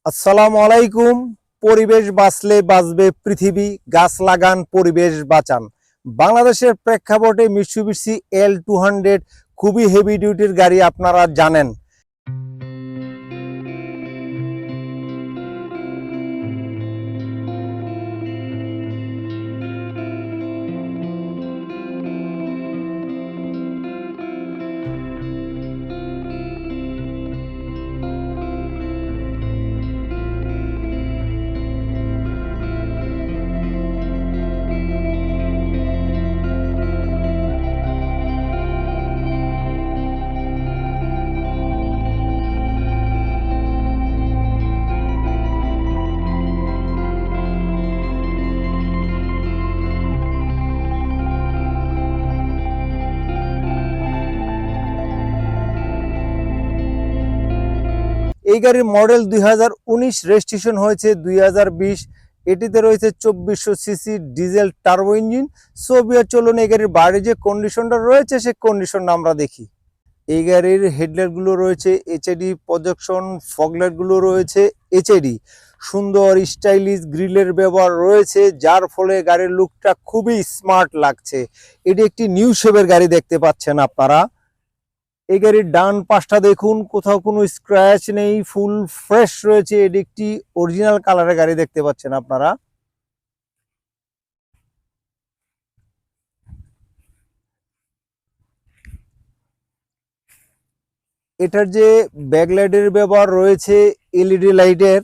আসসালামু আলাইকুম। পরিবেশ বাঁচলে বাঁচবে পৃথিবী, গাছ লাগান পরিবেশ বাঁচান। বাংলাদেশের প্রেক্ষাপটে মিৎসুবিশি L200 খুবই হেভি ডিউটির গাড়ি, আপনারা জানেন। এই গাড়ির মডেল 2019, রেজিস্ট্রেশন হয়েছে 2020। এটিতে রয়েছে 2400 সিসি ডিজেল টার্বো ইঞ্জিন। সোভিয়ার চলুন এই গাড়ির বাইরে যে কন্ডিশনটা রয়েছে সেই কন্ডিশনটা আমরা দেখি। এই গাড়ির হেডলাইটগুলো রয়েছে এইচডি প্রজেকশন, ফগলাইটগুলো রয়েছে এইচডি। সুন্দর স্টাইলিশ গ্রিলের ব্যবহার রয়েছে, যার ফলে গাড়ির লুকটা খুবই স্মার্ট লাগছে। এটি একটি নিউ শেপের গাড়ি দেখতে পাচ্ছেন আপনারা। এই গাড়ির ডান পাশটা দেখুন, কোথাও কোনো স্ক্র্যাচ নেই, ফুল ফ্রেশ রয়েছে। এটি একটি অরিজিনাল কালারের গাড়ি দেখতে পাচ্ছেন আপনারা। এটার যে ব্যাকলাইটের ব্যবহার রয়েছে এলইডি লাইটের।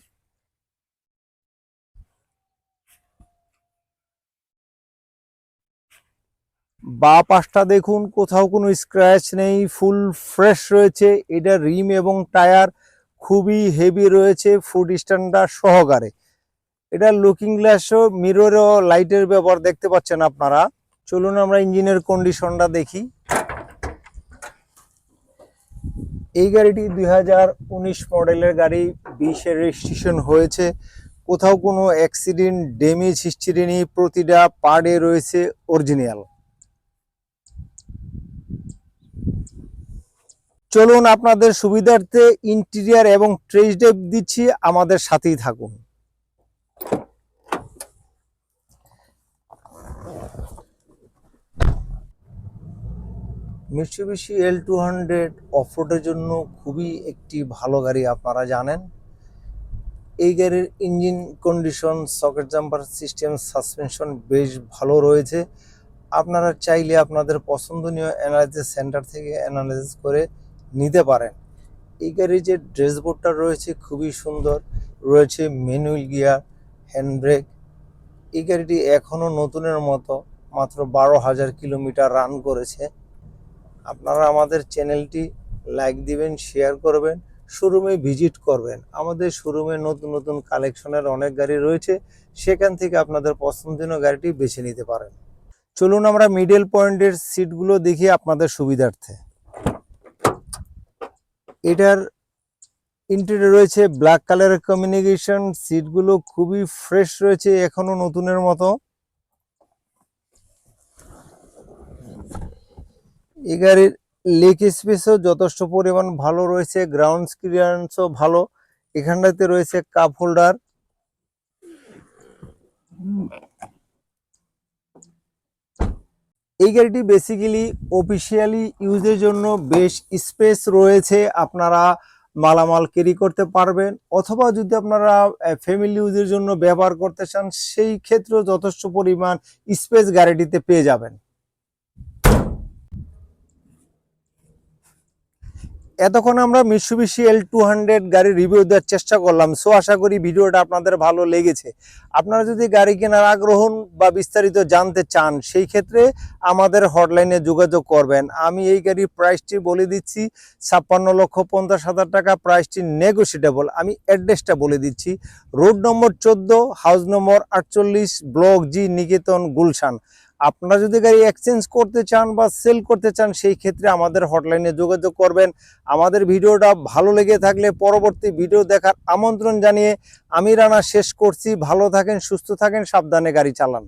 বা পাশটা দেখুন, কোথাও কোনো স্ক্র্যাচ নেই, ফুল ফ্রেশ রয়েছে। এটা রিম এবং টায়ার খুবই হেভি রয়েছে, ফুড স্ট্যান্ডার্ড সহকারে। এটা লুকিং গ্লাসও মিররও লাইটের ব্যবহার দেখতে পাচ্ছেন আপনারা। চলুন আমরা ইঞ্জিনের কন্ডিশনটা দেখি। এই গাড়িটি 2019 মডেলের গাড়ি, 20-এর রেজিস্ট্রেশন হয়েছে। কোথাও কোনো অ্যাক্সিডেন্ট ড্যামেজ হিস্ট্রি নেই, প্রতিটা পার্টে রয়েছে অরিজিনাল। চলুন আপনাদের সুবিধার্থে ইন্টেরিয়ার এবং টেস্ট ড্রাইভ দিচ্ছি, আমাদের সাথেই থাকুন। মিৎসুবিশি L200 অফরোডের জন্য খুবই একটি ভালো গাড়ি, আপনারা জানেন। এই গাড়ির engine condition, socket jumper system, suspension বেশ ভালো রয়েছে। আপনারা চাইলে আপনাদের পছন্দনীয় অ্যানালাইসিস সেন্টার থেকে অ্যানালাইসিস করে নিতে পারেন। এই গাড়ির যে ড্যাশবোর্ডটা রয়েছে খুবই সুন্দর, রয়েছে ম্যানুয়াল গিয়ার, হ্যান্ড ব্রেক। এই গাড়িটি এখনও নতুনের মতো মাত্র 12,000 কিলোমিটার রান করেছে। আপনারা আমাদের চ্যানেলটি লাইক দিবেন, শেয়ার করবেন, শোরুমে ভিজিট করবেন। আমাদের শোরুমে নতুন নতুন কালেকশনের অনেক গাড়ি রয়েছে, সেখান থেকে আপনাদের পছন্দনীয় গাড়িটি বেছে নিতে পারেন। চলুন আমরা মিডল পয়েন্টের সিটগুলো দেখি আপনাদের সুবিধার্থে। এটার ইন্টেরিয়র রয়েছে ব্ল্যাক কালারের কমিউনিকেশন, সিটগুলো খুবই ফ্রেশ রয়েছে, এখনো নতুনের মতো। এই গাড়ির লেগ স্পেসও যথেষ্ট পরিমাণ ভালো রয়েছে, গ্রাউন্ড ক্লিয়ারেন্সও ভালো। এখানটাতে রয়েছে কাপ হোল্ডার। এই গাড়িটি বেসিক্যালি অফিসিয়ালি ইউজের জন্য বেশ স্পেস রয়েছে, আপনারা মালামাল ক্যারি করতে পারবেন, অথবা যদি আপনারা ফ্যামিলি ইউজের জন্য ব্যবহার করতে চান সেই ক্ষেত্রেও যথেষ্ট পরিমাণ স্পেস গাড়িটিতে পেয়ে যাবেন। এতক্ষণ আমরা মিৎসুবিশি L200 গাড়ি রিভিউ দেওয়ার চেষ্টা করলাম। সো আশা করি ভিডিওটা আপনাদের ভালো লেগেছে। আপনারা যদি গাড়ি কেনার আগ্রহ বা বিস্তারিত জানতে চান সেই ক্ষেত্রে আমাদের হটলাইনে যোগাযোগ করবেন। আমি এই গাড়ির প্রাইসটি বলে দিচ্ছি, 56,50,000 টাকা। প্রাইসটি নেগোশিয়েবল। আমি অ্যাড্রেসটা বলে দিচ্ছি, রোড নম্বর 14, হাউস নম্বর 48, ব্লক জি, নিকেতন, গুলশান। আপনারা যদি গাড়ি এক্সচেঞ্জ করতে চান বা সেল করতে চান সেই ক্ষেত্রে আমাদের হটলাইনে যোগাযোগ করবেন। আমাদের ভিডিওটা ভালো লেগে থাকলে পরবর্তী ভিডিও দেখার আমন্ত্রণ জানিয়ে আমি রানা শেষ করছি। ভালো থাকেন, সুস্থ থাকেন, সাবধানে গাড়ি চালান।